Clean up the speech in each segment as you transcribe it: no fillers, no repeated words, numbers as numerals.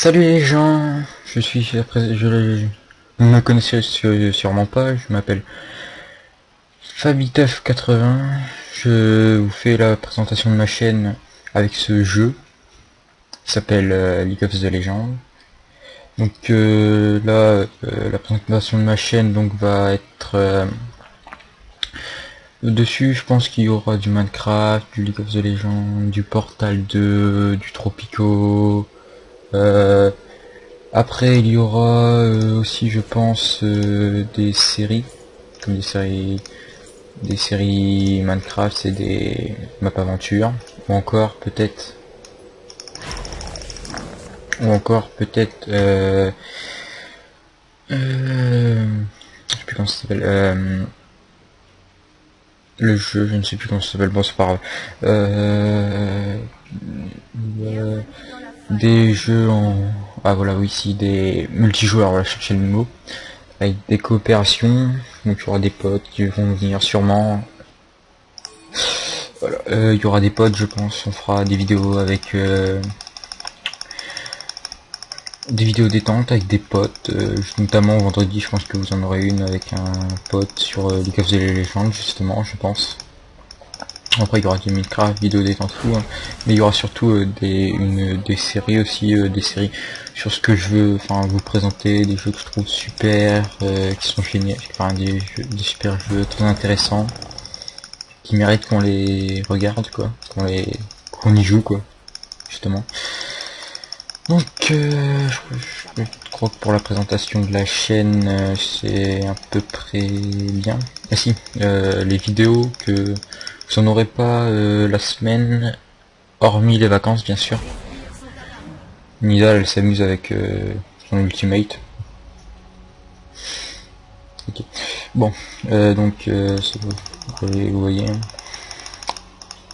Salut les gens, je vous me connaissez sûrement pas, je m'appelle Fabiteuf80, je vous fais la présentation de ma chaîne avec ce jeu qui s'appelle League of the Legends. Donc la présentation de ma chaîne donc va être dessus. Je pense qu'il y aura du Minecraft, du League of the Legends, du Portal 2, du Tropico. Après, il y aura aussi, je pense, des séries, comme des séries Minecraft et des maps aventures, ou encore peut-être, je sais plus comment ça s'appelle, le jeu, je ne sais plus comment ça s'appelle, bon c'est pas grave, des jeux en, ah voilà, oui, si, des multijoueurs, voilà, je cherchais le mot, avec des coopérations, donc il y aura des potes qui vont venir sûrement. Voilà, il y aura des potes, je pense, on fera des vidéos avec des vidéos détente avec des potes, notamment vendredi, je pense que vous en aurez une avec un pote sur League of the Legends, justement, je pense. Après il y aura du Minecraft, vidéo détente tout, hein. Mais il y aura surtout des séries aussi, des séries sur ce que je veux, enfin vous présenter, des jeux que je trouve super, qui sont géniaux, enfin des super jeux très intéressants, qui méritent qu'on les regarde quoi, qu'on y joue quoi, justement. Donc je crois que pour la présentation de la chaîne c'est à peu près bien. Ah si, les vidéos que vous en aurez pas la semaine, hormis les vacances bien sûr. Nidal elle s'amuse avec son ultimate. Ok. Bon, donc vous voyez.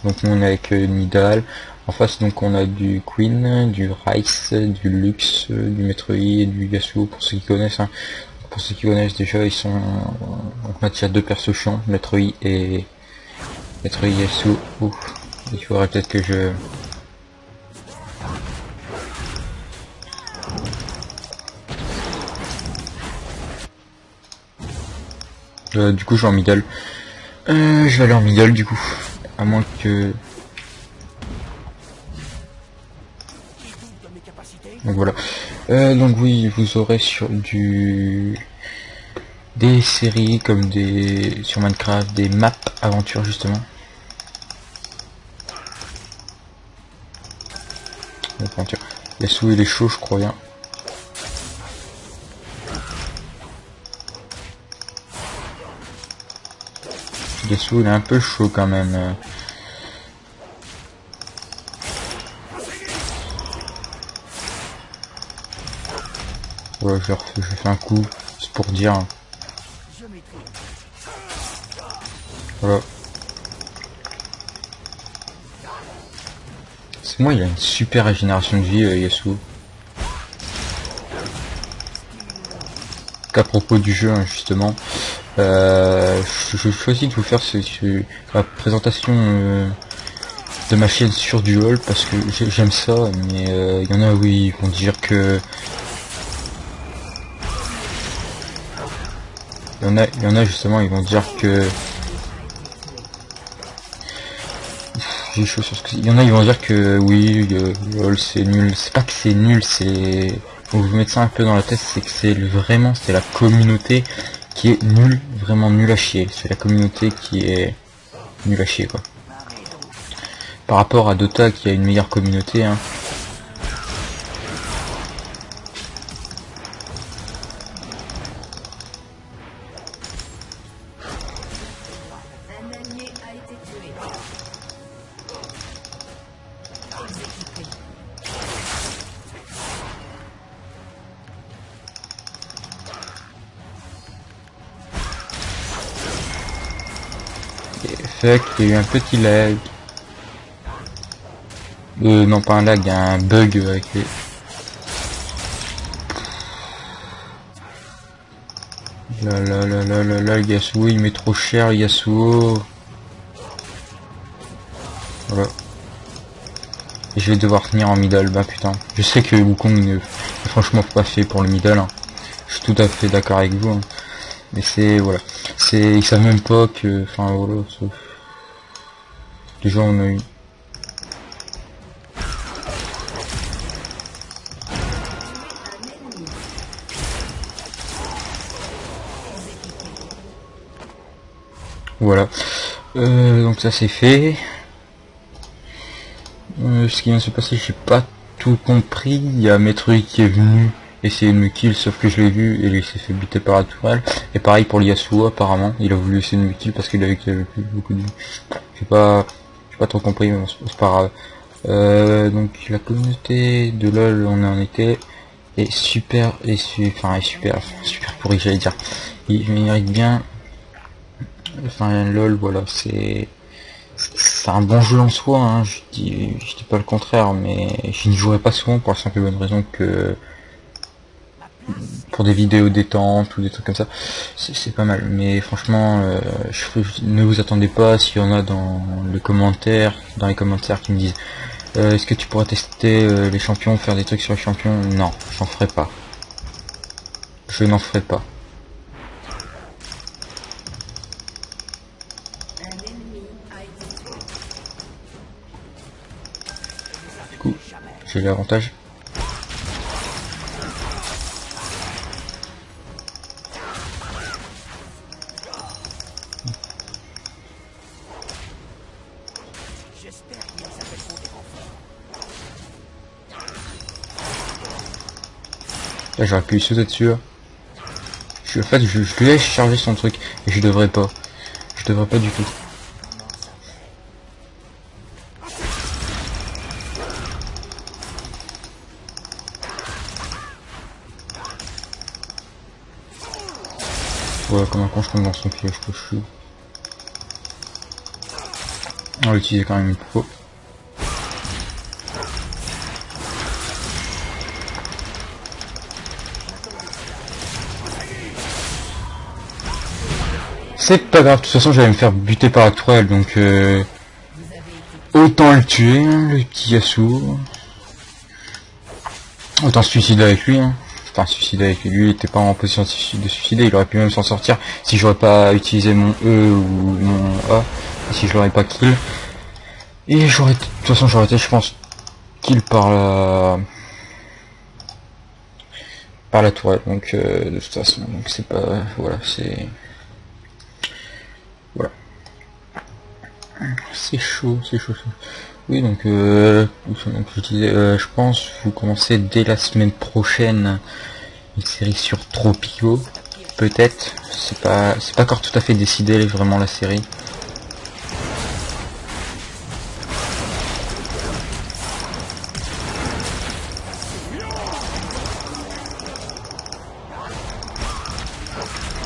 Donc on est avec Nidal. En face donc on a du Queen, du Rice, du Lux, du Metroid et du Yasuo pour ceux qui connaissent. Hein. Pour ceux qui connaissent déjà ils sont. Donc là il y a deux persos chiants, Metroid et Yasuo. Ouh. Il faudrait peut-être que je. Du coup je vais en middle. Je vais aller en middle du coup. À moins que. Donc voilà. Donc oui, vous aurez sur des séries comme sur Minecraft, des maps aventures justement. Aventure. Yasuo il est chaud je crois bien. Yasuo il est un peu chaud quand même. Ouais, je fais un coup, c'est pour dire. Voilà. C'est moi, il a une super régénération de vie, Yasuo. Qu'à propos du jeu, hein, justement, je choisis de vous faire la présentation de ma chaîne sur Duel parce que j'aime ça, mais il y en a oui, ils vont dire que il y en a justement, ils vont dire que j'ai chaud sur ce que il y en a, ils vont dire que oui, LOL c'est nul. C'est pas que c'est nul, c'est faut vous mettre ça un peu dans la tête, c'est que c'est la communauté qui est nulle, vraiment nulle à chier. C'est la communauté qui est nulle à chier quoi. Par rapport à Dota qui a une meilleure communauté, hein. Fuck, il y a eu un petit lag. Non pas un lag, un bug avec les. Là, Yasuo il met trop cher, Yasuo. Voilà. Et je vais devoir tenir en middle. Bah putain. Je sais que Wukong n'est franchement pas fait pour le middle. Hein. Je suis tout à fait d'accord avec vous. Hein. Mais c'est voilà. Ils savent même pas que. Enfin voilà. Déjà on a eu. Voilà. Donc ça c'est fait. Ce qui vient de se passer, j'ai pas tout compris. Il y a Metroid qui est venu essayer de me kill, sauf que je l'ai vu et il s'est fait buter par la tourelle. Et pareil pour Yasuo, apparemment, il a voulu essayer de me kill parce qu'il a vu qu'il y avait plus beaucoup de vie. J'ai pas trop compris, mais bon, c'est pas grave. Donc la communauté de LoL, on en était est super super pourri, j'allais dire. Il mérite bien. Enfin LoL, voilà, c'est un bon jeu en soi, hein, je dis pas le contraire, mais je n'y jouerai pas souvent pour la simple et bonne raison que pour des vidéos détente ou des trucs comme ça, c'est pas mal. Mais franchement, ne vous attendez pas s'il y en a dans les commentaires qui me disent est-ce que tu pourrais tester les champions, faire des trucs sur les champions? Non, j'en ferai pas. Je n'en ferai pas. Du coup, j'ai l'avantage. Là j'aurais pu sauter dessus. En fait je lui laisse charger son truc et je devrais pas. Je devrais pas du tout. Voilà, comme un con je tombe dans son piège que je suis. On va utiliser quand même une peau. C'est pas grave, de toute façon j'allais me faire buter par la tourelle, donc autant le tuer, hein, le petit Yasuo. Autant se suicider avec lui, hein. Enfin suicider avec lui, il était pas en position de suicider, il aurait pu même s'en sortir si j'aurais pas utilisé mon E ou mon A, si je l'aurais pas kill. Et j'aurais, de toute façon j'aurais été je pense kill par la tourelle, donc de toute façon, donc c'est pas, voilà, c'est... Voilà. C'est chaud, c'est chaud. Oui, donc je disais, je pense vous commencez dès la semaine prochaine une série sur Tropico, peut-être. C'est pas encore tout à fait décidé vraiment la série.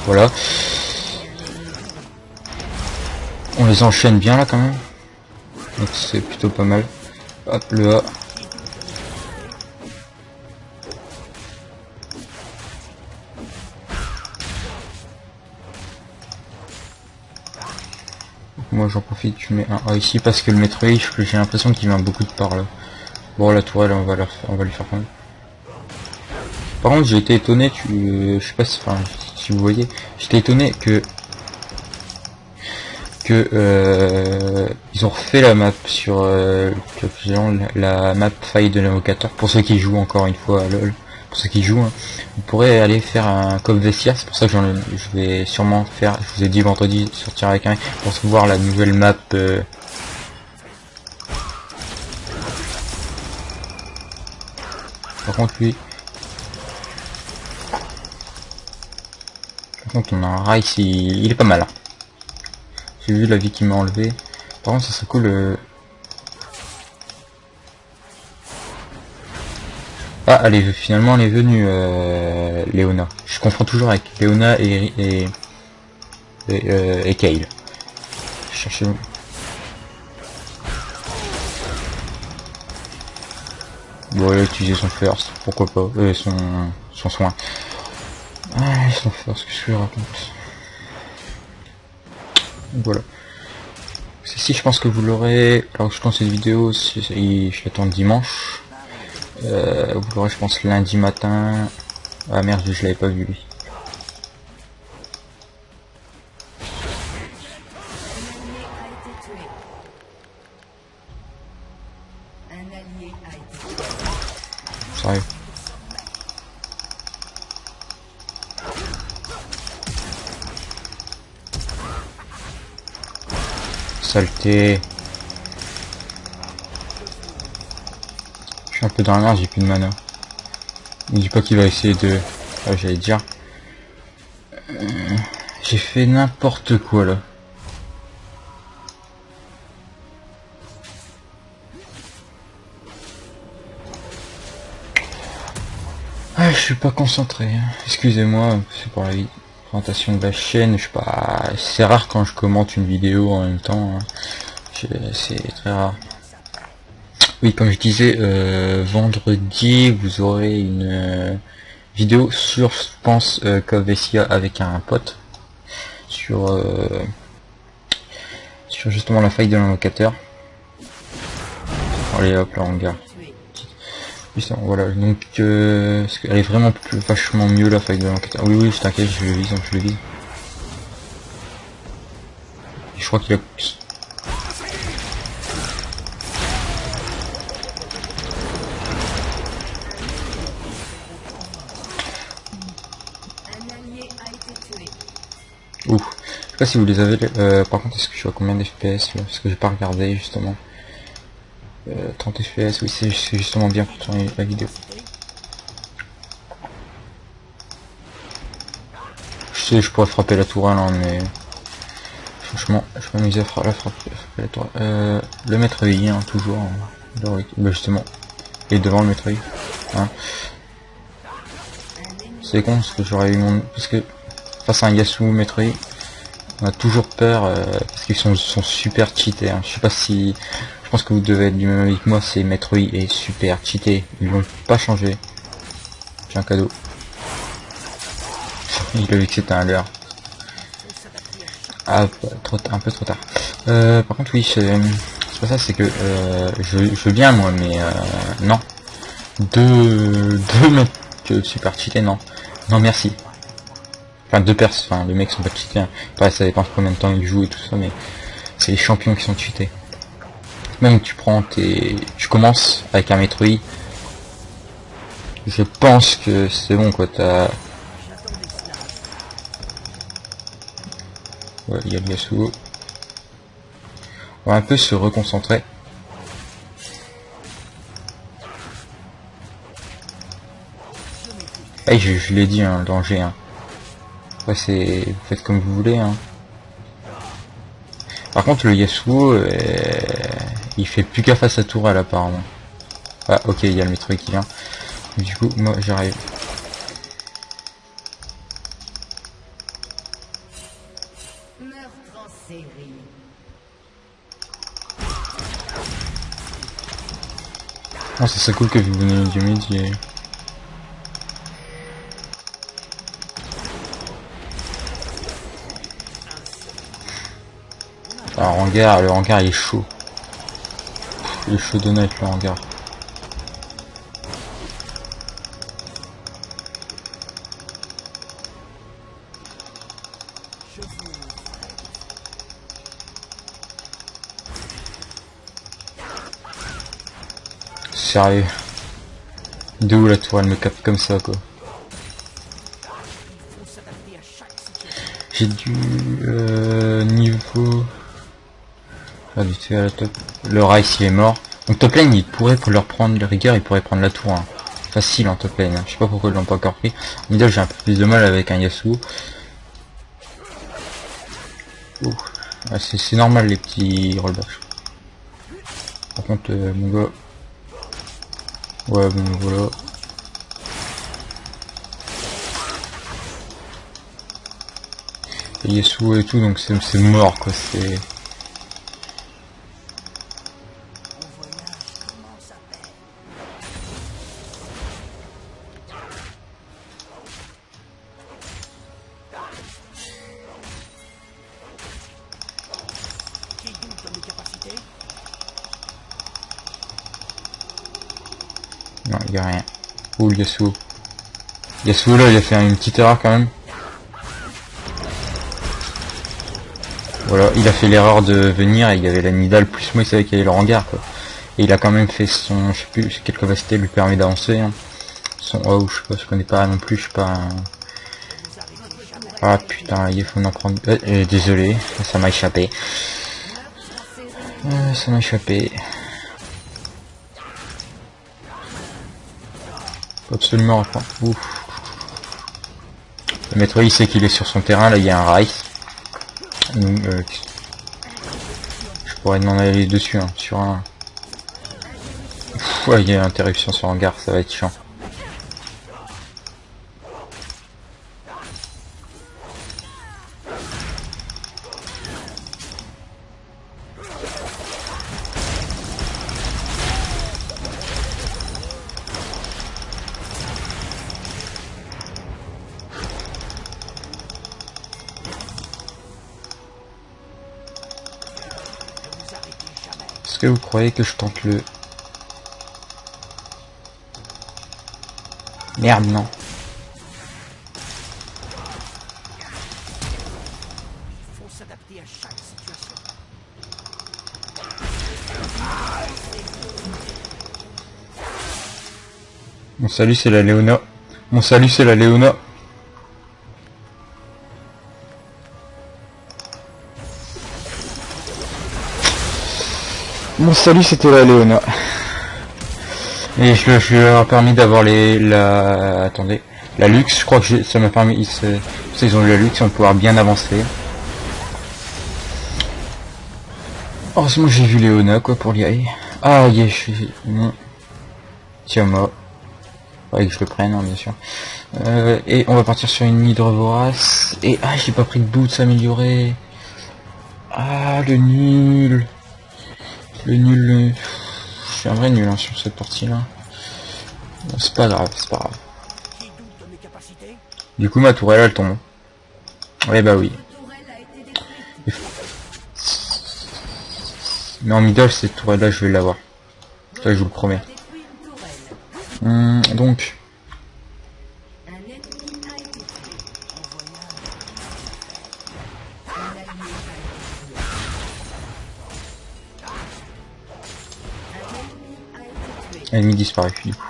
Voilà. On les enchaîne bien là quand même. Donc c'est plutôt pas mal. Hop, le A. Moi j'en profite, je mets un A ici parce que le Metroid, j'ai l'impression qu'il vient beaucoup de par là. Bon, la tourelle, on va lui faire quand même. Par contre j'ai été étonné, je sais pas si vous voyez, j'étais étonné que ils ont refait la map sur la map faille de l'invocateur. Pour ceux qui jouent encore une fois à LoL, pour ceux qui jouent, hein, vous pourrez aller faire un cop vestiaire. C'est pour ça que je vais sûrement faire, je vous ai dit vendredi, sortir avec un pour se voir la nouvelle map. Par contre lui, on a un Rice, il est pas mal. Hein. J'ai vu la vie qu'il m'a enlevé. Par contre ça serait cool. Ah, finalement elle est venue, Léona. Je confonds toujours avec Léona et Kayle. Cherchez. Bon, elle a utilisé son first, pourquoi pas. Son soin. Ah, son first, qu'est-ce que je raconte. Voilà. C'est si je pense que vous l'aurez, alors que je pense cette vidéo, je l'attends dimanche. Vous l'aurez je pense lundi matin. Ah merde, je l'avais pas vu lui. Sérieux. Saleté. Je suis un peu dans la merde, j'ai plus de mana. Ne dis pas qu'il va essayer de... Ah, j'allais dire. J'ai fait n'importe quoi là. Ah, je suis pas concentré. Hein. Excusez-moi, c'est pour la présentation de la chaîne. Je suis pas. C'est rare quand je commente une vidéo en même temps. Hein. C'est très rare. Oui, comme je disais, vendredi, vous aurez une vidéo sur, je pense, Covessia avec un pote. Sur justement la faille de l'invocateur. Allez hop, là on garde. Voilà, donc elle est vraiment vachement mieux la faille de l'invocateur. Oui, oui, je t'inquiète, je le vise, je le vise. Et je crois qu'il a... Ouh, je sais pas si vous les avez. Par contre, est-ce que je suis à combien d'FPS là? Parce que j'ai pas regardé justement. 30 FPS, oui, c'est justement bien pour tourner la vidéo. Je sais, je pourrais frapper la tourelle, hein, mais franchement, je m'amuse à frapper la tourelle. Le maître I, hein, toujours. Hein, bah, justement, et devant le maître I. Hein. C'est con parce que j'aurais eu mon. Parce que face à un Yasuo maître I, on a toujours peur parce qu'ils sont super cheatés. Hein. Je sais pas si. Je pense que vous devez être du même avec moi, c'est maître I est super cheaté. Ils l'ont pas changé. J'ai un cadeau. Il a vu que c'était un leurre. Ah, un peu trop tard. Par contre, oui, c'est pas ça, c'est que je veux bien moi, mais non. Deux mecs super cheatés, non. Non, merci. Enfin, deux perses, enfin, les mecs sont pas cheatés. Hein. Pareil, ça dépend combien de temps ils jouent et tout ça, mais c'est les champions qui sont cheatés. Même tu prends tu commences avec un Metroid. Je pense que c'est bon quoi, t'as... Ouais, il y a le Yasuo. On va un peu se reconcentrer. Ah, je l'ai dit, hein, le danger. Hein. Après, c'est... Vous faites comme vous voulez. Hein. Par contre, le Yasuo, il fait plus gaffe à sa tourelle apparemment. Ah, ok, il y a le Metroid qui vient. Du coup, moi, j'arrive. Oh, ça serait cool que vous veniez du mid et... Alors, le hangar il est chaud. Il est chaud d'honnête le hangar. Sérieux. De où la tour elle me capte comme ça quoi. J'ai du niveau... Ah, vite fait à la top. Le Rice il est mort. Donc top lane il pourrait pour leur prendre les rigueurs, il pourrait prendre la tour. Hein. Facile en top lane. Hein. Je sais pas pourquoi ils l'ont pas encore pris. En middle j'ai un peu plus de mal avec un Yasuo. Ah, c'est normal les petits rollbacks. Par contre mon gars... Ouais bon voilà. Et Yasuo et tout donc c'est mort quoi, c'est... y a rien. Ouh, Yasuo. Yasuo là, il a fait une petite erreur quand même. Voilà, il a fait l'erreur de venir et il y avait la Nidale plus moi il savait qu'il y avait le hangar quoi. Et il a quand même fait son, je sais plus quelle capacité lui permet d'avancer. Hein. Son oh je sais pas, je connais pas non plus, je sais pas. Ah putain, il faut en prendre. Désolé, ça m'a échappé. Ça m'a échappé. Faut absolument reprendre. Ouf. Le maître il sait qu'il est sur son terrain, là il y a un Rice. Je pourrais demander aller dessus hein, sur un. Ouais, il y a interruption sur hangar, ça va être chiant. Est-ce que vous croyez que je tente le... Merde, non. Mon salut c'est la Léona. Mon salut c'est la Léona. Mon salut c'était la Léona. Et je leur ai permis d'avoir attendez, la luxe, je crois que ça m'a permis, ils ont eu la luxe, on va pouvoir bien avancer. Heureusement j'ai vu Léona quoi pour l'y aller. Ah yeah, je suis... Non. Tiamat. Ouais que je le prenne hein, bien sûr. Et on va partir sur une hydre vorace. Et ah j'ai pas pris de boots amélioré. Ah le nul. Le nul. Je suis un vrai nul hein, sur cette partie là. C'est pas grave, c'est pas grave. Du coup ma tourelle elle tombe. Ouais bah oui. Mais en middle cette tourelle là je vais l'avoir. Ça je vous le promets. Donc. Ennemi disparu du coup.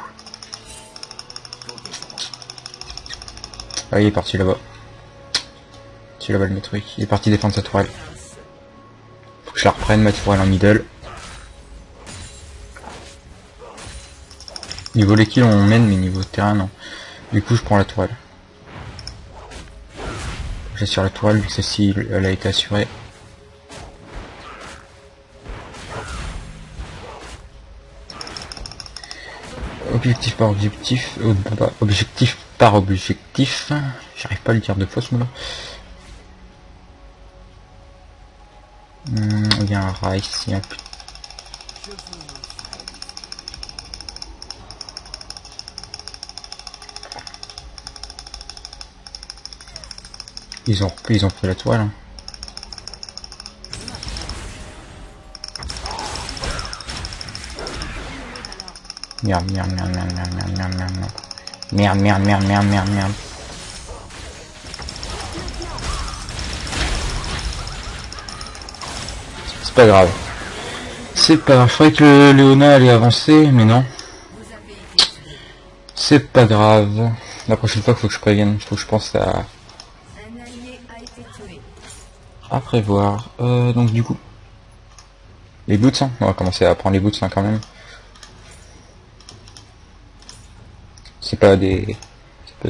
Ah il est parti là-bas. Tu là-bas le maître, il est parti défendre sa tourelle. Faut que je la reprenne ma tourelle en middle. Niveau les kills on mène mais niveau terrain non. Du coup je prends la tourelle. J'assure la tourelle vu que celle-ci elle a été assurée. Objectif par objectif, objectif par objectif. J'arrive pas à le dire deux fois ce mot-là. Il y a un Rice, il y a un peu. Ils ont pris la toile. Hein. Merde. C'est pas grave. C'est pas grave. Je croyais que le Léona allait avancer, mais non. C'est pas grave. La prochaine fois, il faut que je prévienne. Faut que je pense à prévoir. Donc du coup. Les boots, hein. On va commencer à prendre les boots hein, quand même. C'est pas des...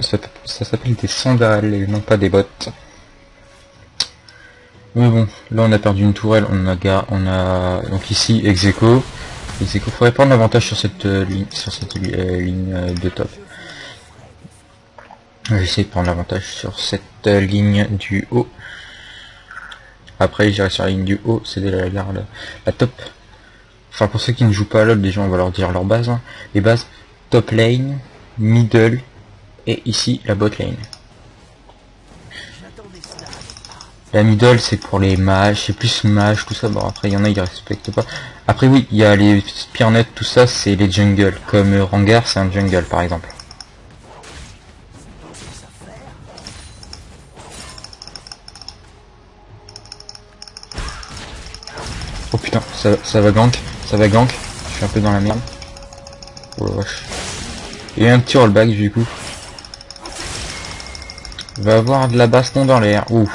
Ça s'appelle des sandales et non pas des bottes. Mais bon, là on a perdu une tourelle, on a donc ici Execo. Execo, faudrait prendre l'avantage sur cette ligne de top. Je vais essayer de prendre l'avantage sur cette ligne du haut. Après j'irai sur la ligne du haut, c'est la top. Enfin pour ceux qui ne jouent pas à LoL, déjà on va leur dire leur base. Hein. Les bases, top lane, middle et ici la bot lane. La middle c'est pour les mages, c'est plus mage, tout ça. Bon après il y en a ils respectent pas. Après oui, il y a les spearnet, tout ça c'est les jungles. Comme Rengar c'est un jungle par exemple. Oh putain, ça va gank, ça va gank. Je suis un peu dans la merde. Oh la vache. Il y a un petit rollback du coup. Il va avoir de la baston dans l'air. Ouf.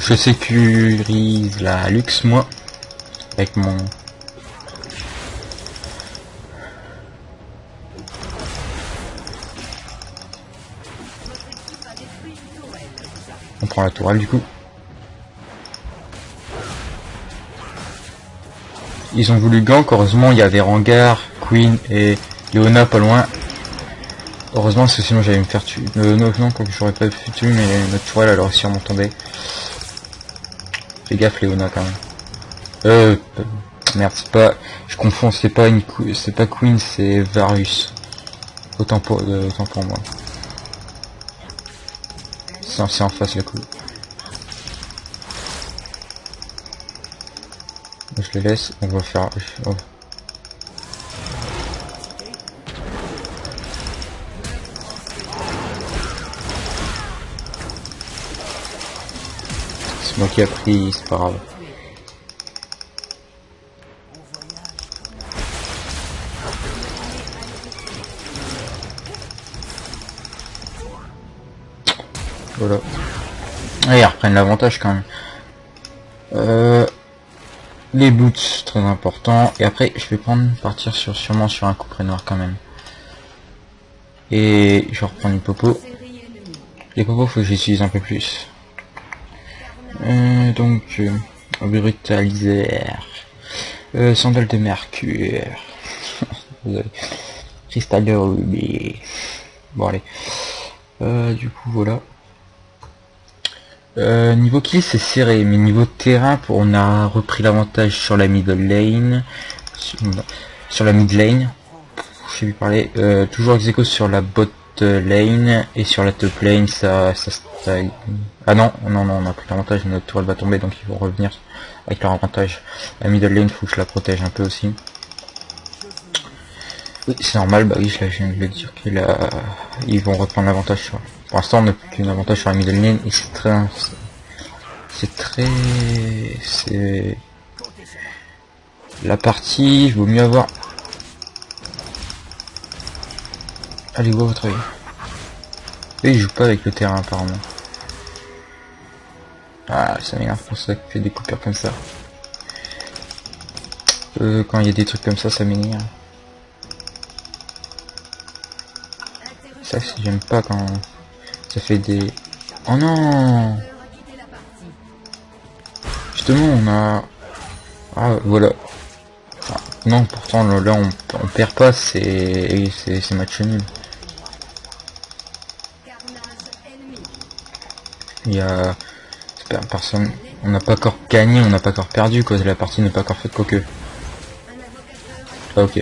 Je sécurise la luxe moi avec mon on prend la tourelle du coup. Ils ont voulu gank, heureusement il y avait Rengar, Queen et Leona pas loin. Heureusement parce que sinon j'allais me faire tuer. Non, quoi que j'aurais pas pu tuer, mais notre tourelle elle aurait sûrement tombé. Fais gaffe Leona quand même. Merde, c'est pas. Je confonds, c'est pas Queen, c'est Varus. Autant pour moi. C'est en face la coupe. Je les laisse, on va faire. Oh. C'est moi qui a pris, c'est pas grave. Voilà. Et ils reprennent l'avantage quand même. Les boots, très important. Et après, je vais partir sûrement sur un couperet noir quand même. Et je reprends du popo. Les popos, faut que j'utilise un peu plus. Donc, brutaliseur. Sandale de mercure. Cristal de rubis. Bon, allez. Du coup, voilà. Niveau kill c'est serré, mais niveau terrain on a repris l'avantage sur la middle lane, sur la mid lane, je sais plus parler, toujours ex-aequo sur la bot lane et sur la top lane ça ah non on a pris l'avantage, notre tour elle va tomber donc ils vont revenir avec leur avantage. La middle lane faut que je la protège un peu aussi. Oui c'est normal, bah oui je viens de le dire ils vont reprendre l'avantage sur. Pour l'instant on n'a plus qu'un avantage sur la middle lane et c'est la partie, il vaut mieux avoir. Allez go votre œil. Et il joue pas avec le terrain apparemment. Ah ça m'énerve pour ça qu'il fait des coupures comme ça. Quand il y a des trucs comme ça m'énerve. Ça j'aime pas quand ça fait des. Oh non. Justement on a. Ah voilà. Ah, non pourtant là on perd pas, c'est match nul. Il y a personne. On n'a pas encore gagné, on n'a pas encore perdu quoi, la partie n'est pas encore faite quoique. Ah ok.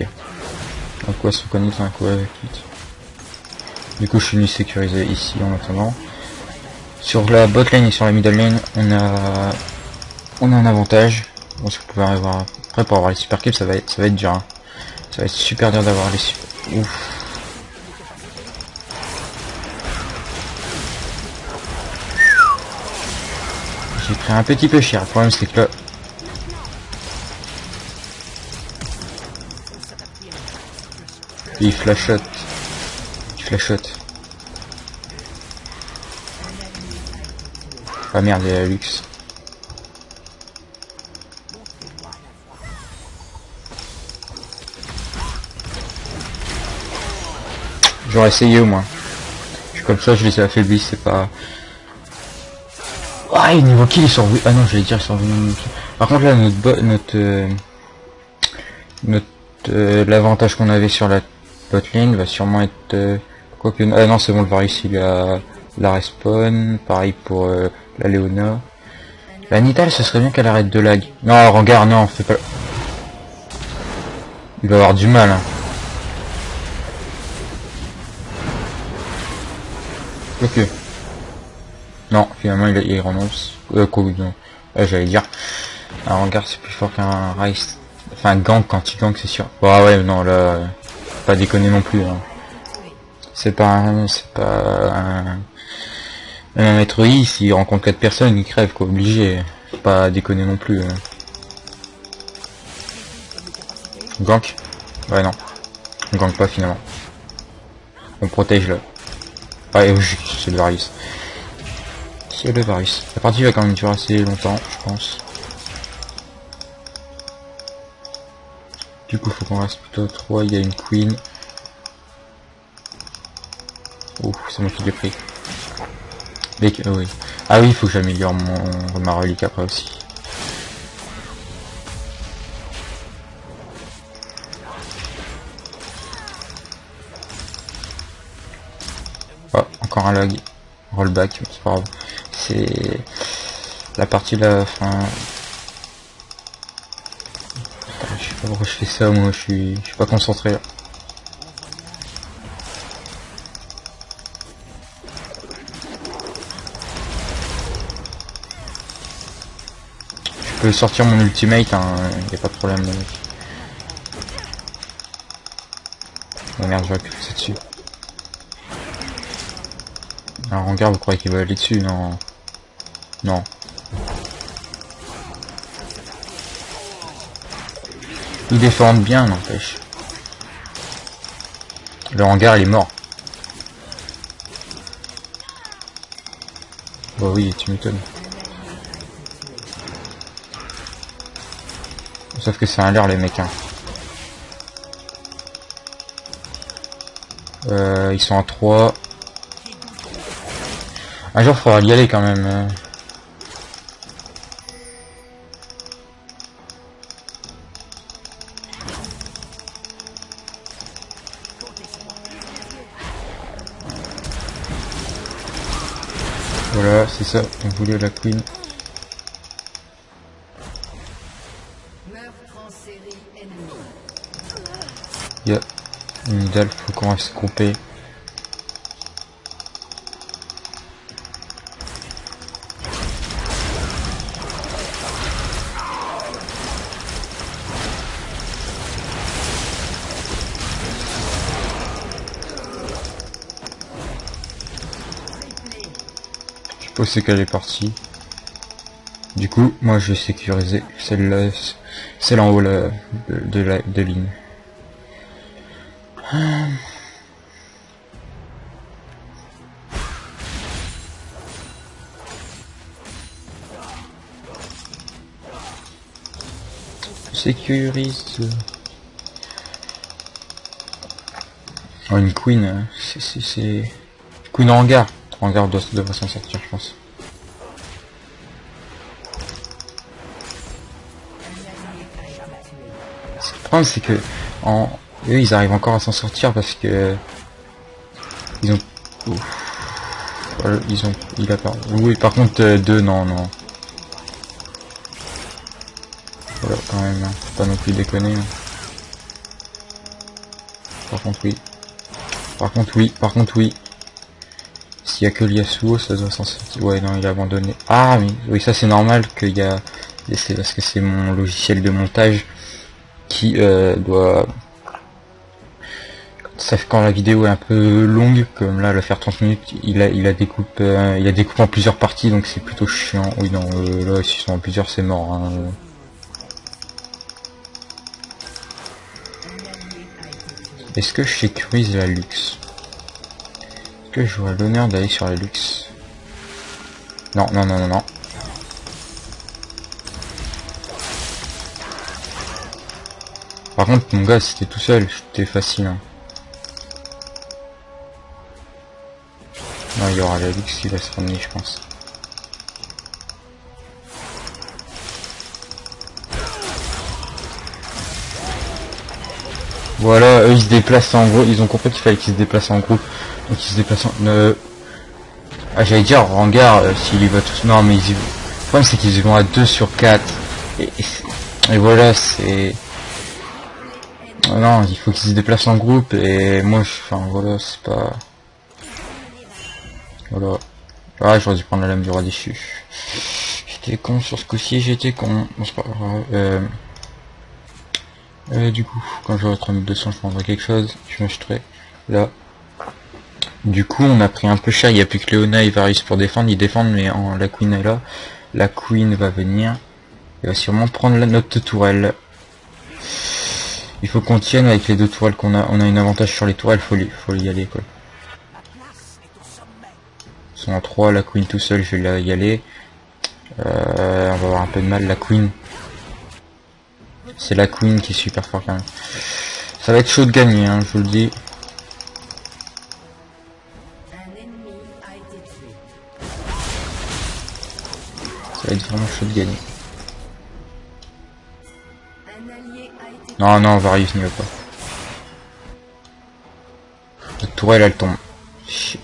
Un quoi se reconnaître, un quoi quitte. Du coup je suis venu sécuriser ici en attendant. Sur la bot lane et sur la middle lane on a un avantage. Bon si vous pouvez avoir. Après pour avoir les super kills ça va être dur hein. Ça va être super dur d'avoir les super. Ouf. J'ai pris un petit peu cher, le problème c'est que là. Il flashote. Il flashote. Ah merde, il y a la luxe. J'aurais essayé au moins. Comme ça je les ai affaiblis, c'est pas. Ah et niveau kill ils sont revenus. Ah non j'allais dire ils sont revenus. Par contre là l'avantage qu'on avait sur la bot lane va sûrement être quoique. Ah non c'est bon le Varus la respawn. Pareil pour la Léona. La Nidal, ce serait bien qu'elle arrête de lag. Non, regarde, non, fais pas... Il va avoir du mal, hein. Ok. Non, finalement, il renonce. Quoi, non. J'allais dire. Un regard, c'est plus fort qu'un Rice. Enfin, gank, quand il gank, c'est sûr. Bah ouais, non, là... pas déconner non plus, hein. C'est pas un maître I, s'il rencontre 4 personnes, il crève, quoi, obligé. Faut pas déconner non plus, hein. Gank? Ouais, non. On gank pas, finalement. On protège, là. Ouais, oui, c'est le Varus. C'est le Varus. La partie va quand même durer assez longtemps, je pense. Du coup, faut qu'on reste plutôt à 3. Il y a une Queen. Ouh, c'est moi qui l'ai pris. Mais, oui. Ah oui, il faut que j'améliore ma relique après aussi. Oh, encore un lag. Rollback, c'est pas grave. C'est la partie de la fin. Je sais pas pourquoi je fais ça, moi je suis pas concentré là. Je peux sortir mon ultimate, hein, y a pas de problème. Oh merde, j'aurais pu pousser dessus. Alors regarde, vous croyez qu'il va aller dessus? Non. Non. Ils défendent bien, n'empêche. Le hangar il est mort. Bah oui, tu m'étonnes. Sauf que c'est un leurre les mecs, hein. Ils sont à 3. Un jour faudra y aller quand même. Voilà, c'est ça, on voulait la Queen. Y'a une Nidal, faut qu'on reste groupé. Je sais qu'elle est partie. Du coup, moi je vais sécuriser celle-là, celle en haut là, de la ligne. Sécurise. Oh, une Queen, c'est... Queen en hangar. Hangar devrait s'en sortir, je pense. Le problème, c'est que eux, ils arrivent encore à s'en sortir parce que ils ont... Voilà, il a pas... Oui, par contre, deux, non. Voilà, quand même, hein. Faut pas non plus déconner. Hein. Par contre, oui. S'il y a que l'Yasuo, ça doit s'en sortir. Ouais, non, il a abandonné. Ah, mais oui, ça c'est normal qu'il y a... C'est parce que c'est mon logiciel de montage qui doit... Quand la vidéo est un peu longue, comme là, elle va faire 30 minutes, il a découpe en plusieurs parties, donc c'est plutôt chiant. Oui, non, là, s'ils sont en plusieurs, c'est mort. Hein. Est-ce que je sécurise la luxe? Est-ce que j'aurai l'honneur d'aller sur la luxe? Non. Par contre, mon gars, c'était tout seul, c'était facile. Hein. Non, il y aura la luxe qui va se ramener, je pense. Voilà, eux ils se déplacent en groupe, ils ont compris qu'il fallait qu'ils se déplacent en groupe. Donc ils se déplacent en... Ah, j'allais dire Rangar, s'il y va tous. Non, mais le problème c'est qu'ils y vont à 2 sur 4. Et voilà, c'est... Non, il faut qu'ils se déplacent en groupe et moi, enfin voilà, c'est pas... Voilà. Ah, j'aurais dû prendre la lame du roi déchu. J'étais con sur ce coup-ci, j'étais con. Bon, c'est pas grave. Du coup, quand j'aurai 3200, je prendrai quelque chose. Je m'achèterai là. Du coup, on a pris un peu cher. Il n'y a plus que Léona et Varus pour défendre. Ils défendent, mais la Queen est là. La Queen va venir. Elle va sûrement prendre notre tourelle. Il faut qu'on tienne avec les deux tourelles qu'on a. On a un avantage sur les tourelles. Faut y aller, quoi. Ils sont en 3. La Queen tout seul, je vais y aller. On va avoir un peu de mal. La Queen. C'est la Queen qui est super fort quand même. Ça va être chaud de gagner, hein, je vous le dis. Ça va être vraiment chaud de gagner. Non, non, Varus n'y va pas. La tourelle, elle tombe. Chut.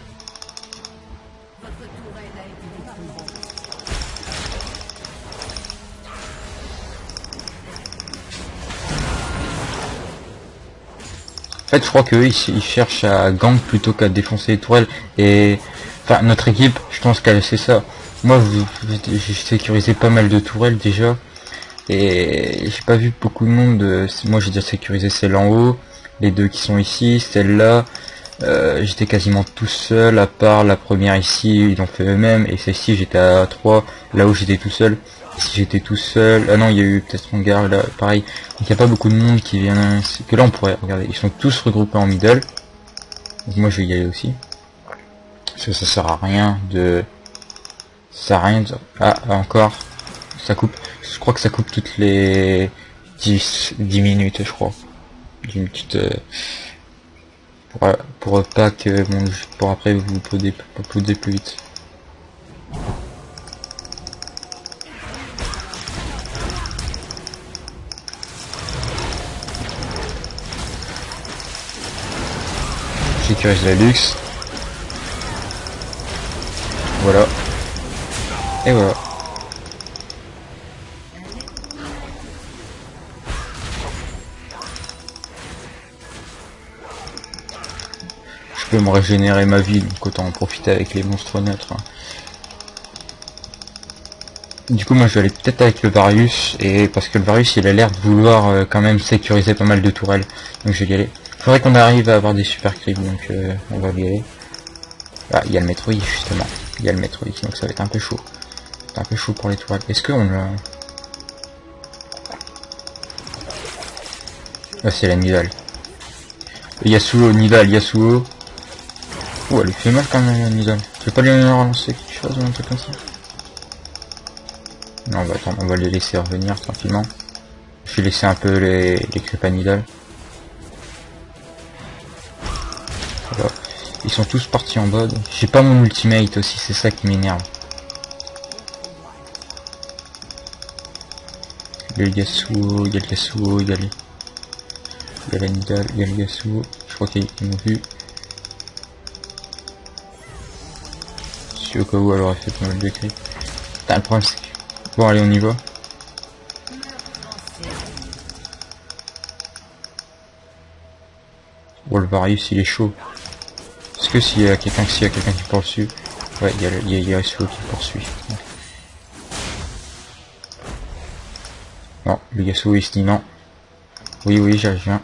En fait, je crois qu'eux, ils cherchent à gank plutôt qu'à défoncer les tourelles. Et, enfin, notre équipe, je pense qu'elle sait ça. Moi, j'ai sécurisé pas mal de tourelles déjà. Et j'ai pas vu beaucoup de monde. Moi, j'ai déjà sécurisé celle en haut. Les deux qui sont ici, celle-là. J'étais quasiment tout seul, à part la première ici, ils l'ont fait eux-mêmes. Et celle-ci, j'étais à 3, là où j'étais tout seul. Si j'étais tout seul, ah non, il y a eu peut-être mon gars là, pareil. Donc il n'y a pas beaucoup de monde qui vient. Que là on pourrait, regarder, ils sont tous regroupés en middle. Donc moi je vais y aller aussi. Parce que ça sert à rien de. Ça sert à rien de. Ah, encore. Ça coupe. Je crois que ça coupe toutes les 10 minutes, je crois. D'une petite. Pour pas que bon, pour après vous podez plus vite. Sécurise la luxe. Voilà. Et voilà. Je peux me régénérer ma vie, donc autant en profiter avec les monstres neutres. Hein. Du coup moi je vais aller peut-être avec le Varus, et parce que le Varus il a l'air de vouloir quand même sécuriser pas mal de tourelles. Donc je vais y aller. Faudrait qu'on arrive à avoir des super creeps, donc on va y aller. Ah, il y a le Metroid justement. Il y a le Metroid, donc ça va être un peu chaud. C'est un peu chaud pour les tourelles. Est-ce qu'on l'a... Ah c'est la Nidal. Yasuo, Nidal, Yasuo. Oh elle lui fait mal quand même la Nidal. Tu veux pas lui relancer quelque chose ou un truc comme ça? Non bah attends, on va les laisser revenir tranquillement. Je vais laisser un peu les creeps à Nidal. Voilà. Ils sont tous partis en bas. J'ai pas mon ultimate aussi, c'est ça qui m'énerve. Il y a le Yasuo, il y a le Yasuo, il y a la Nidal, il y a le Yasuo. Je crois qu'ils m'ont vu. Si au cas où elle aurait fait pas mal de creeps. Putain, le problème c'est que... Bon allez on y va. Bon le Varus il est chaud. Est-ce que s'il y a quelqu'un qui poursuit? Ouais, il y a Yasuo qui poursuit. Non, le Yasuo il se dit non. Oui, oui, j'y reviens.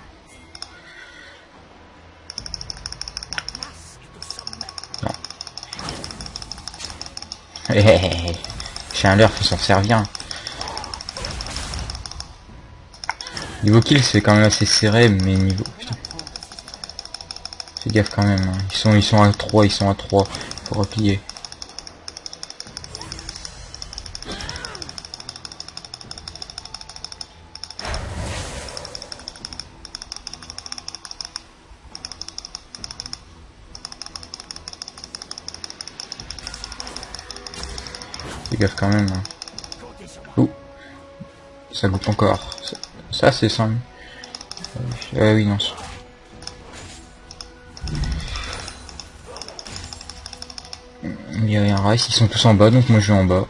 Non. J'ai un leurre, faut s'en servir. Niveau kill, c'est quand même assez serré, mais niveau... Putain. Fais gaffe quand même. Hein. Ils sont à 3, ils sont à 3. Faut replier. Fais gaffe quand même. Hein. Ouh. Ça coupe encore. Ça c'est 100. Oui, non. Il y a un Rice, ils sont tous en bas, donc moi je vais en bas.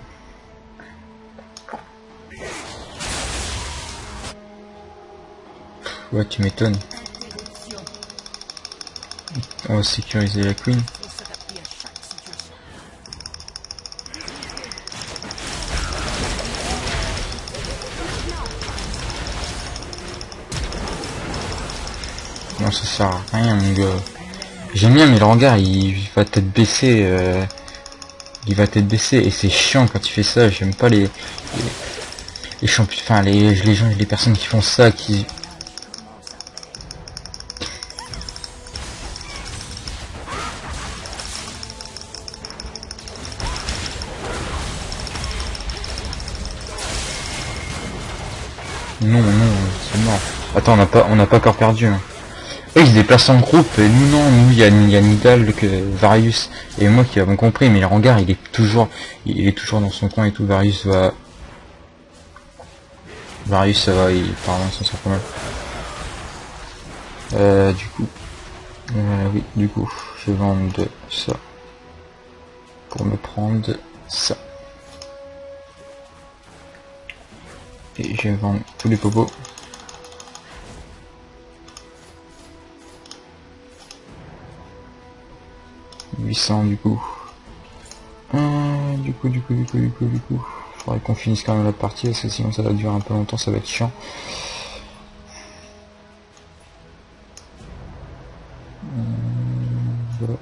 Ouais, tu m'étonnes. On va sécuriser la Queen. Non, ça sert à rien, mon gars. J'aime bien, mais le hangar, il va tête baissée. Il va tête baissée, et c'est chiant quand il fait ça. J'aime pas les champions, enfin les gens, les personnes qui font ça, qui... Non, c'est mort. Attends, on n'a pas encore perdu. Hein. Eux, ils se déplacent en groupe, et nous non, nous il y a Nidal, que Varius et moi qui avons compris, mais le hangar il est toujours dans son coin et tout. Varius ça va, pardon, ça sort pas mal. Du coup, oui, du coup, je vais vendre ça pour me prendre ça. Et je vais vendre tous les popos. Du coup. Du coup. Faudrait qu'on finisse quand même la partie, parce que sinon ça va durer un peu longtemps, ça va être chiant. Voilà.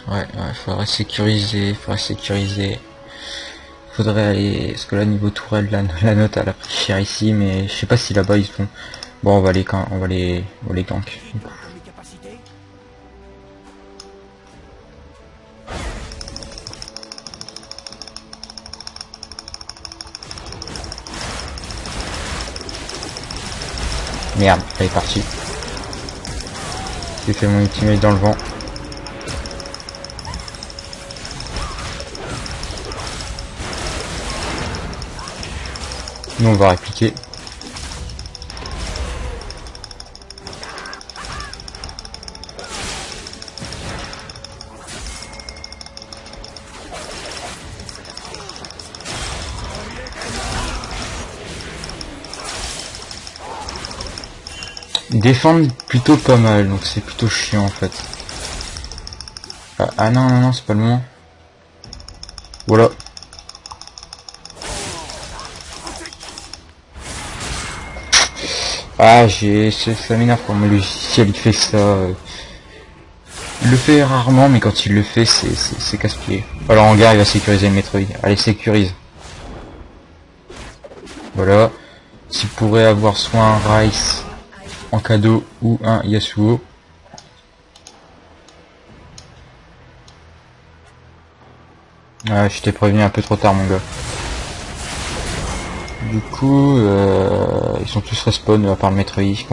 Ouais, faudrait sécuriser. Faudrait aller, parce que là niveau tourelle, la note elle a pris cher ici, mais je sais pas si là-bas ils font. Bon, on va les gank. Merde, elle est partie. J'ai fait mon ultimate dans le vent. Nous on va répliquer. Ils défendent plutôt pas mal, donc c'est plutôt chiant en fait. Ah non, c'est pas le moment. Voilà. Ah, ça m'énerve quand mon logiciel il fait ça. Il le fait rarement, mais quand il le fait, c'est casse-pied. Alors en gare, il va sécuriser le Metroid. Allez, sécurise. Voilà. S'il pourrait avoir soit un Rice en cadeau ou un Yasuo. Ah, je t'ai prévenu un peu trop tard, mon gars. Du coup, ils sont tous respawn à part le Metroid qui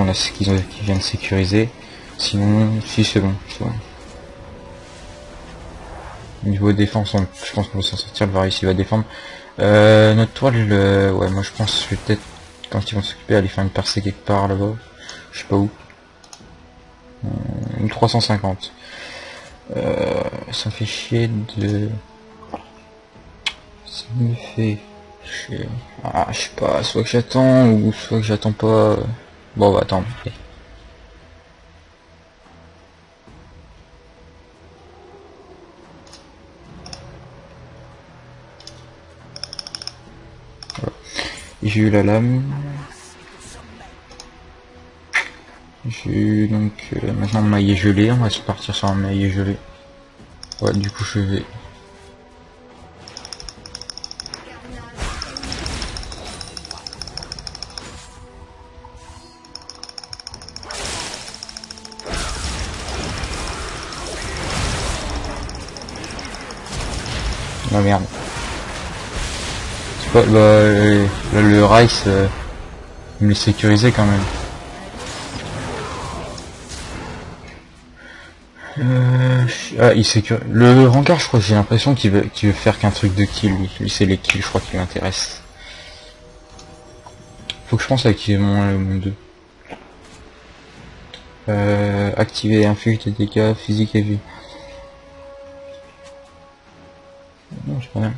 vient de sécuriser. Sinon, si c'est bon. Niveau défense, je pense qu'on va s'en sortir. Le Varus il va défendre. Notre toile, ouais, moi je pense que je vais peut-être, quand ils vont s'occuper, aller faire une percée quelque part là-bas. Je sais pas où. Une 350. Ça fait chier de... Ça me fait chier. Ah, je sais pas, soit que j'attends ou soit que j'attends pas. Bon, bah attends. J'ai eu la lame. J'ai eu donc maintenant le maillet gelé. On va se partir sur un maillet gelé. Ouais, du coup je vais. Ah merde. C'est pas. Bah, le Rice il me l'est sécurisé quand même. Il sécurise. Le rencard, je crois que j'ai l'impression qu'il veut faire qu'un truc de kill, lui. C'est les kills, je crois, qui m'intéresse. Faut que je pense à activer mon 2. Activer inflige des dégâts physiques et vie. Non, c'est pas bien.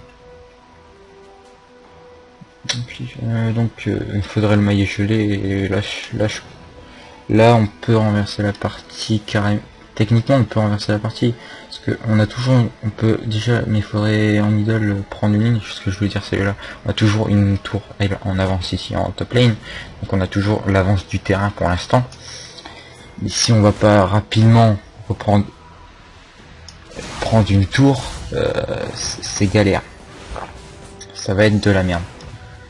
Donc il faudrait le maillet gelé et là on peut renverser la partie carrément. Techniquement on peut renverser la partie parce que on a toujours, on peut déjà, mais il faudrait en idole prendre une ligne. Ce que je veux dire c'est là on a toujours une tour en avance ici en top lane, donc on a toujours l'avance du terrain pour l'instant. Et si on va pas rapidement reprendre une tour, c'est galère, ça va être de la merde.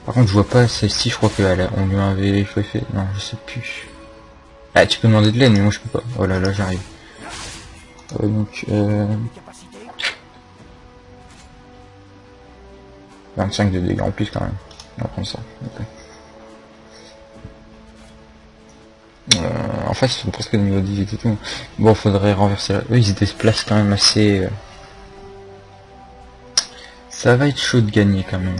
Par contre je vois pas celle-ci, je crois qu'on lui avait fait, non je sais plus. Ah tu peux demander de l'aide mais moi je peux pas. Oh là là j'arrive. Donc 25 de dégâts en plus quand même. On va prendre ça. En fait ils sont presque au niveau 18 et tout. Bon faudrait renverser là. Eux ils se déplacent quand même assez. Ça va être chaud de gagner quand même.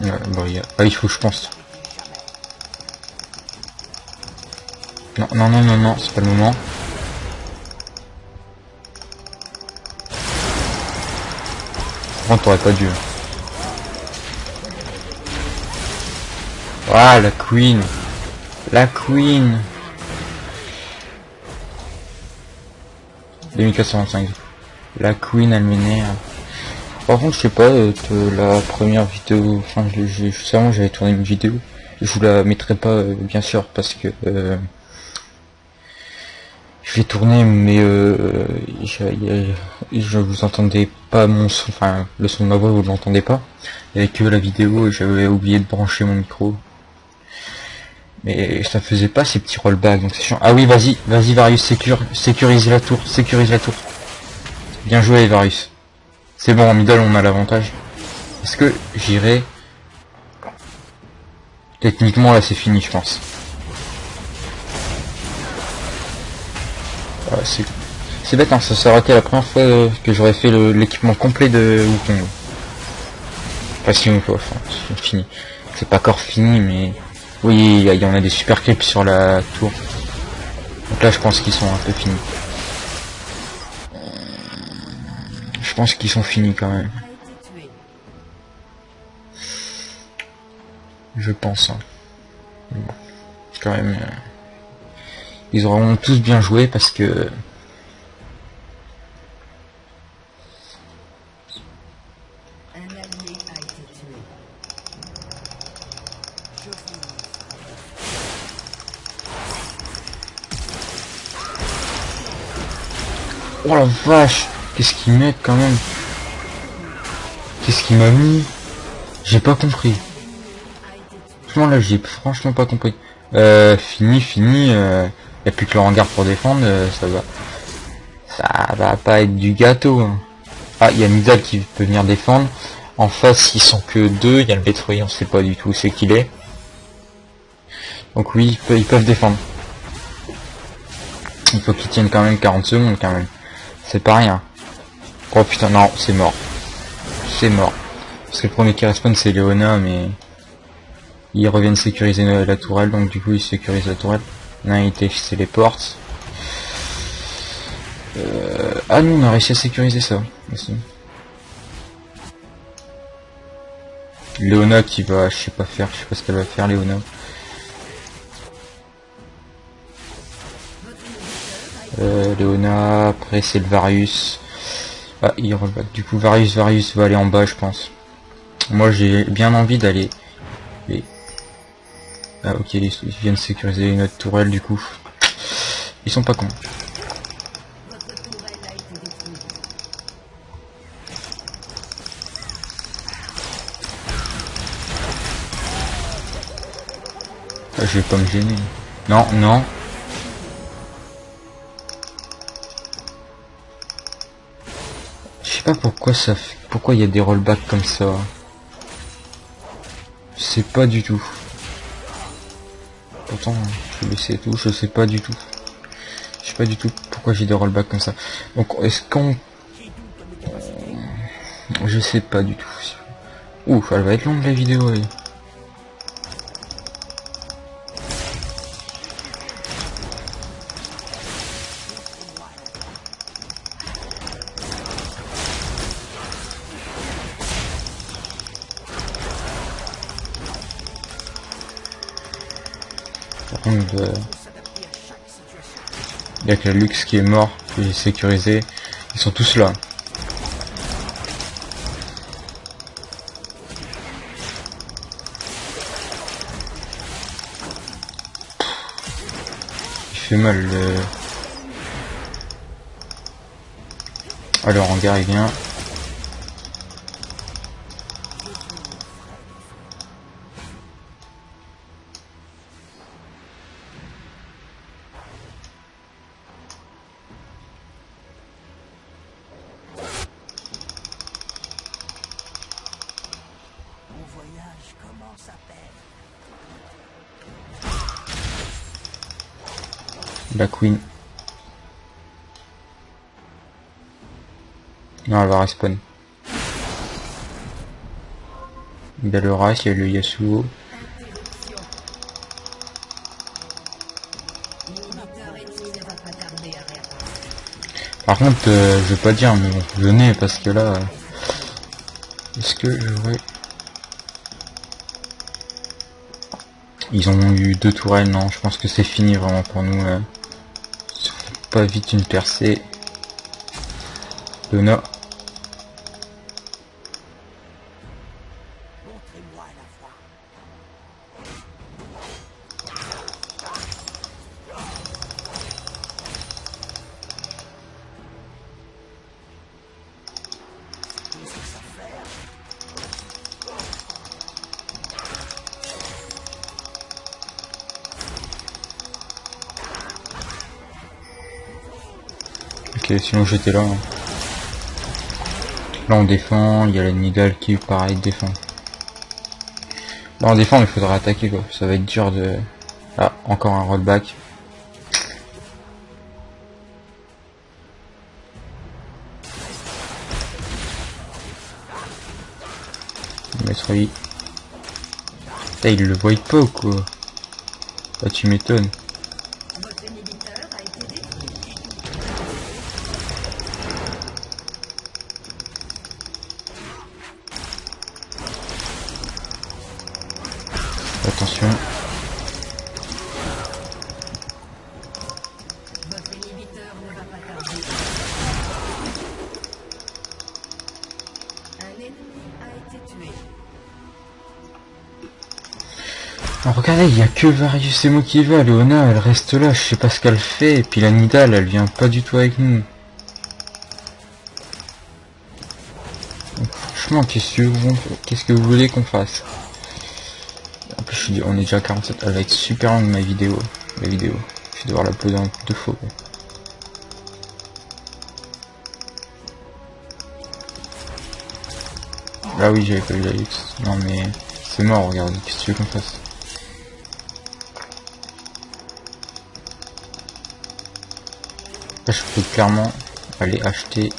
Ouais, bon, il faut que je pense. Non, non, non, non, non, c'est pas le moment. Par contre, t'aurais pas dû. Ah, la queen. La queen. 2425. La queen, elle m'énerve. Par contre, je sais pas, la première vidéo, enfin, justement, j'avais tourné une vidéo. Je vous la mettrai pas, bien sûr, parce que je l'ai tourné, mais je vous entendais pas mon son, enfin, le son de ma voix, vous l'entendez pas. Il y avait que la vidéo et j'avais oublié de brancher mon micro. Mais ça faisait pas ces petits rollbacks, donc c'est chiant. Ah oui, vas-y, Varius, sécurise la tour, Bien joué, Varius. C'est bon, en middle, on a l'avantage. Est-ce que j'irai... Techniquement, là, c'est fini, je pense. Ah, c'est bête, hein, ça s'est arrêté la première fois que j'aurais fait l'équipement complet de Wukong. Enfin, si on peut, enfin, c'est fini. C'est pas encore fini, mais... Oui, il y en a des super clips sur la tour. Donc là, je pense qu'ils sont un peu finis. Je pense qu'ils sont finis quand même. Je pense. Hein. Bon. Quand même... ils auront tous bien joué parce que... Oh la vache, qu'est-ce qu'il met quand même? Qu'est-ce qu'il m'a mis? J'ai pas compris. Franchement là j'ai franchement pas compris. Fini, y a plus que le hangar pour défendre, ça va pas être du gâteau. Hein. Ah, il y a Nidal qui peut venir défendre. En face ils sont que deux, il y a le Bétroyer, on sait pas du tout c'est qu'il est. Donc oui, ils peuvent défendre. Il faut qu'ils tiennent quand même 40 secondes quand même. C'est pas rien. Oh putain non, c'est mort. C'est mort. Parce que le premier qui respawn c'est Léona, mais ils reviennent sécuriser la tourelle, donc du coup ils sécurisent la tourelle. Là il c'est les portes. Ah nous on a réussi à sécuriser ça aussi. Léona qui va, je sais pas ce qu'elle va faire Léona. Léona, après c'est le Varius. Ah il reback. Du coup Varius va aller en bas je pense. Moi j'ai bien envie d'aller. Ah ok, ils viennent sécuriser une autre tourelle du coup. Ils sont pas cons. Ah, je vais pas me gêner. Non, non. Je sais pas pourquoi pourquoi il y a des rollbacks comme ça. Je sais pas du tout. Pourtant, je vais laisser tout, je sais pas du tout. Je sais pas du tout pourquoi j'ai des rollbacks comme ça. Donc, est-ce qu'on... Je sais pas du tout. Ouh, elle va être longue la vidéo, oui. Par contre, il y a que la Lux qui est mort, qui est sécurisé. Ils sont tous là. Il fait mal le... Alors, hangar il vient. La Queen. Non, elle va respawn. Il y a le Ras, il y a le Yasuo. Par contre, je vais pas dire, mais venez parce que là... Est-ce que j'aurais... Ils ont eu 2 tourelles, non, je pense que c'est fini vraiment pour nous. Pas vite une percée. Lona. Ok, sinon j'étais là. Hein. Là on défend, il y a la Nidal qui pareil défend. Là on défend mais il faudra attaquer quoi, ça va être dur de... Ah, encore un rollback. Metroid. Putain, il le voit pas ou quoi? Bah tu m'étonnes. Attention. Alors, regardez, il y a que Varius et moi qui va. Léona, elle reste là, je sais pas ce qu'elle fait. Et puis la Nidal, elle vient pas du tout avec nous. Donc, franchement, qu'est-ce que vous voulez qu'on fasse? En plus, on est déjà à 47. Elle va être super longue ma vidéo. La vidéo. Je vais devoir l'uploader en 2 fois. Ah oui, j'avais pas eu la Lux. Non mais c'est mort, regarde, qu'est-ce que tu veux qu'on fasse? Là, je peux clairement aller acheter.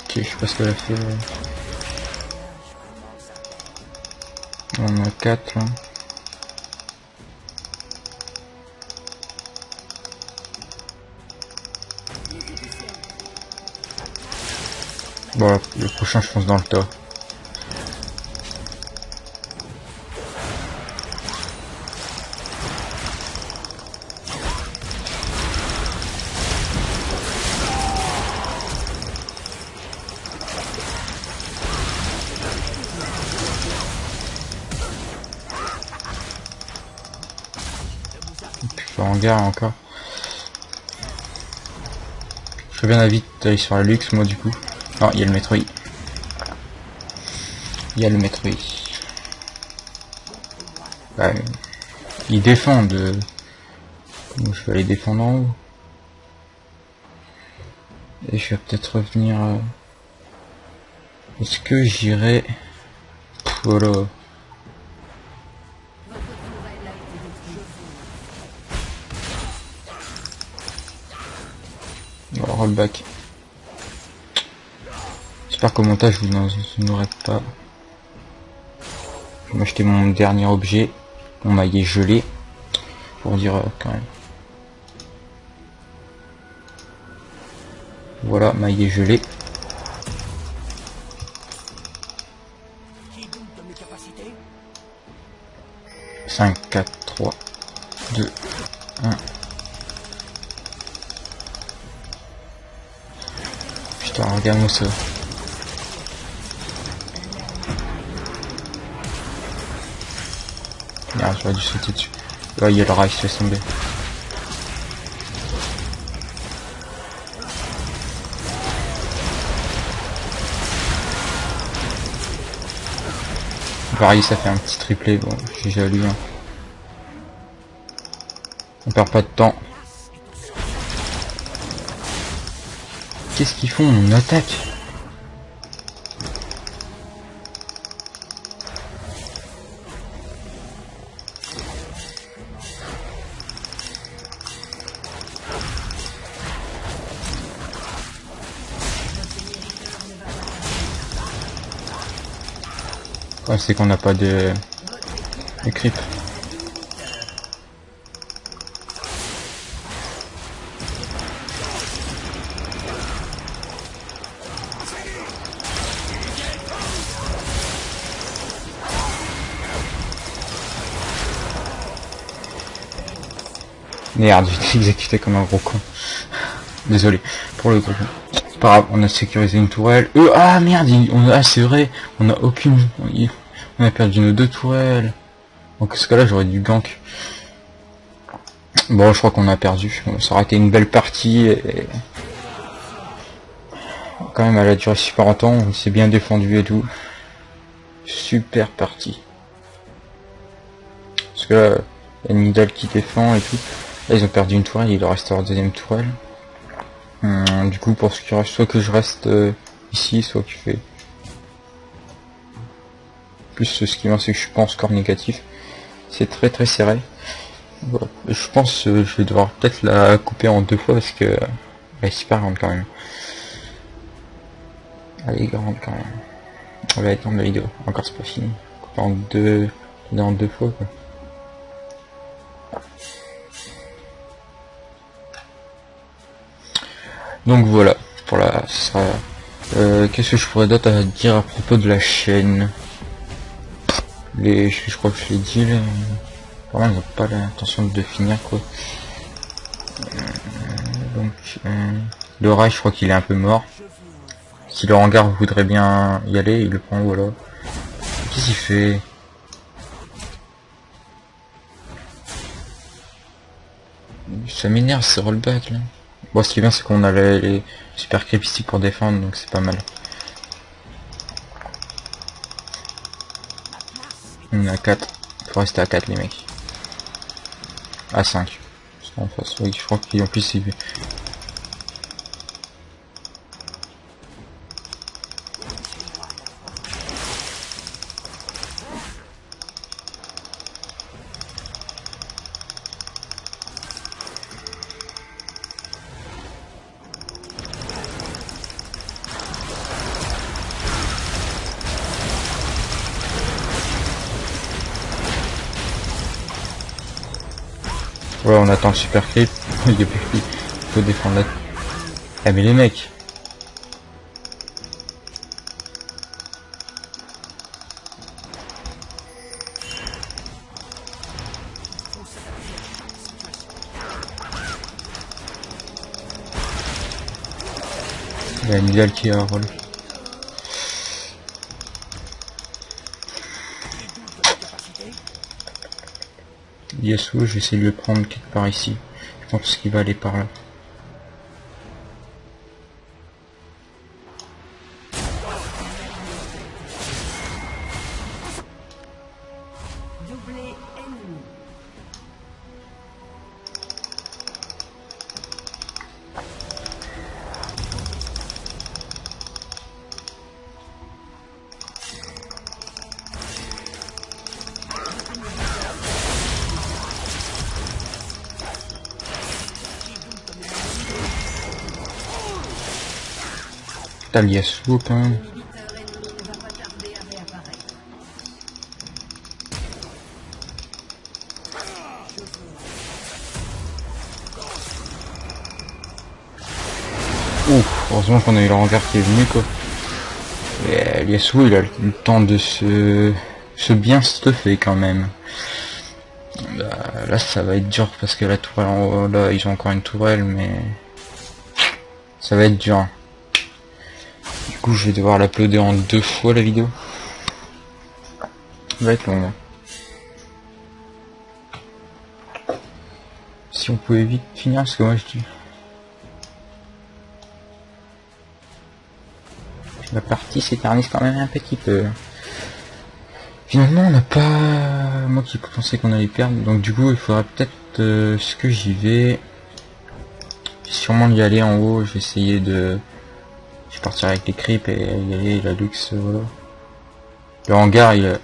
Ok, je sais pas ce qu'elle a fait. On a 4 là. Bon, le prochain je fonce dans le tas. Je suis en gare encore. Je suis bien vite d'aller sur la Lux moi du coup. Non, il y a le Metroid. Il y a le Metroid. Bah, ils défendent. Donc, je vais aller défendre en haut. Et je vais peut-être revenir... Est-ce que j'irai... Voilà. Bon, rollback. J'espère qu'au montage vous n'aurez pas. Je vais m'acheter mon dernier objet. Mon maillet gelé. Pour dire quand même. Voilà, maille est gelée. Cinq, 4, 3, 2, 1. Putain, regarde-moi ça. Merde, j'aurais dû sauter dessus. Là, il y a le rail, je laisse tomber. Pareil, ça fait un petit triplé. Bon, j'ai déjà lu. Hein. On perd pas de temps. Qu'est-ce qu'ils font? On attaque. Ouais, c'est qu'on n'a pas de creep. Merde, j'ai été exécuté comme un gros con. Désolé pour le gros con. C'est pas grave, on a sécurisé une tourelle. Ah merde, ah c'est vrai, on a aucune... On a perdu nos 2 tourelles. Donc ce cas-là, j'aurais dû gank. Bon, je crois qu'on a perdu. Bon, ça aurait été une belle partie. Et... quand même, elle a duré super longtemps. On s'est bien défendu et tout. Super partie. Parce que là, il y a Nidal qui défend et tout. Là, ils ont perdu une tourelle. Il leur reste leur deuxième tourelle. Du coup, pour ce qui reste, soit que je reste ici, soit que je fais... Plus ce qui m'en c'est que je suis pas en score négatif. C'est très très serré. Voilà. Je pense que je vais devoir peut-être la couper en 2 fois parce que elle est super grande quand même. Elle est grande quand même. On va étendre la vidéo. Encore c'est pas fini. Couper en deux fois quoi. Donc voilà. Pour la ça. Qu'est-ce que je pourrais d'autre à dire à propos de la chaîne? Je crois que je l'ai dit là. Vraiment, ils n'ont pas l'intention de finir quoi. Donc le rail, je crois qu'il est un peu mort. Si le hangar voudrait bien y aller, il le prend, voilà. Qu'est-ce qu'il fait? Ça m'énerve ce rollback là. Bon, ce qui est bien, c'est qu'on a les super creepy pour défendre, donc c'est pas mal. On est à 4. Faut rester à 4 les mecs. À 5. En face, oui, je crois qu'en plus il... Ouais, on attend le super creep. Il faut défendre la... Ah mais les mecs. Il y a Nidal qui a un rôle. Yasuo, je vais essayer de le prendre quelque part ici. Je pense qu'il va aller par là. T'as le Yasuo quand même. Ouf, heureusement qu'on a eu le hangar qui est venu quoi. Et Yasuo il a le temps de se bien stuffer quand même. Bah, là ça va être dur parce que la tourelle en haut, là ils ont encore une tourelle mais ça va être dur. Du coup je vais devoir l'uploader en 2 fois la vidéo. Ça va être long. Si on pouvait vite finir parce que moi je dis... La partie s'éternise quand même un petit peu. Finalement on n'a pas... Moi qui pensais qu'on allait perdre, donc du coup il faudra peut-être ce que j'y vais. Sûrement d'y aller en haut, je vais essayer de... Je partirai avec les creeps et y aller, la luxe, voilà. Le hangar il...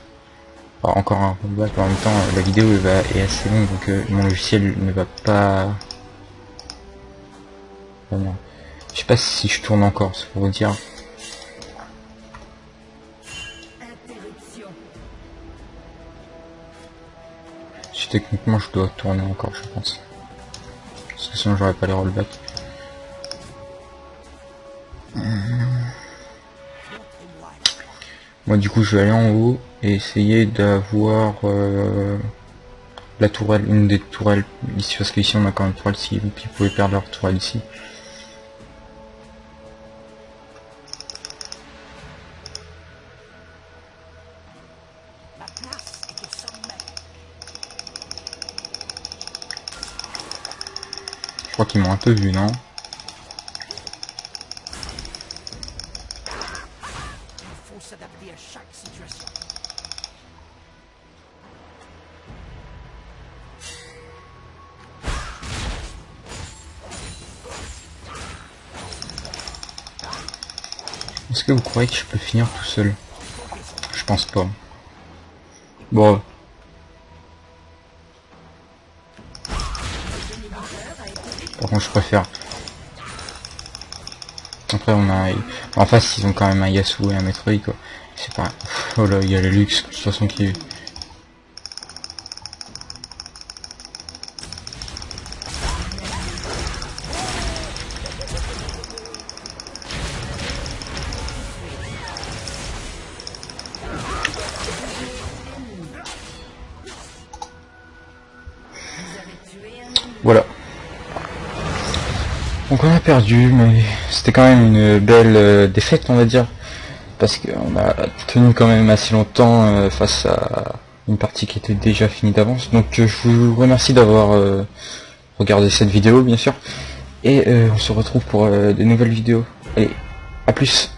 Alors, encore un rollback en même temps, la vidéo est assez longue donc mon logiciel ne va pas... Vraiment. Je sais pas si je tourne encore, c'est pour vous dire. Techniquement je dois tourner encore je pense. Parce que sinon j'aurais pas les rollbacks. Moi du coup je vais aller en haut et essayer d'avoir la tourelle, une des tourelles ici parce qu'ici on a quand même une tourelle si ils pouvaient perdre leur tourelle ici. Je crois qu'ils m'ont un peu vu, non? Est-ce que vous croyez que je peux finir tout seul? Je pense pas. Bon. Par contre je préfère. Après on a... En face ils ont quand même un Yasuo et un Metroid quoi. C'est pas... Oh là il y a le luxe de toute façon qui est... Voilà. Donc on a perdu, mais c'était quand même une belle défaite on va dire. Parce qu'on a tenu quand même assez longtemps face à une partie qui était déjà finie d'avance. Donc je vous remercie d'avoir regardé cette vidéo bien sûr. Et on se retrouve pour de nouvelles vidéos. Allez, à plus.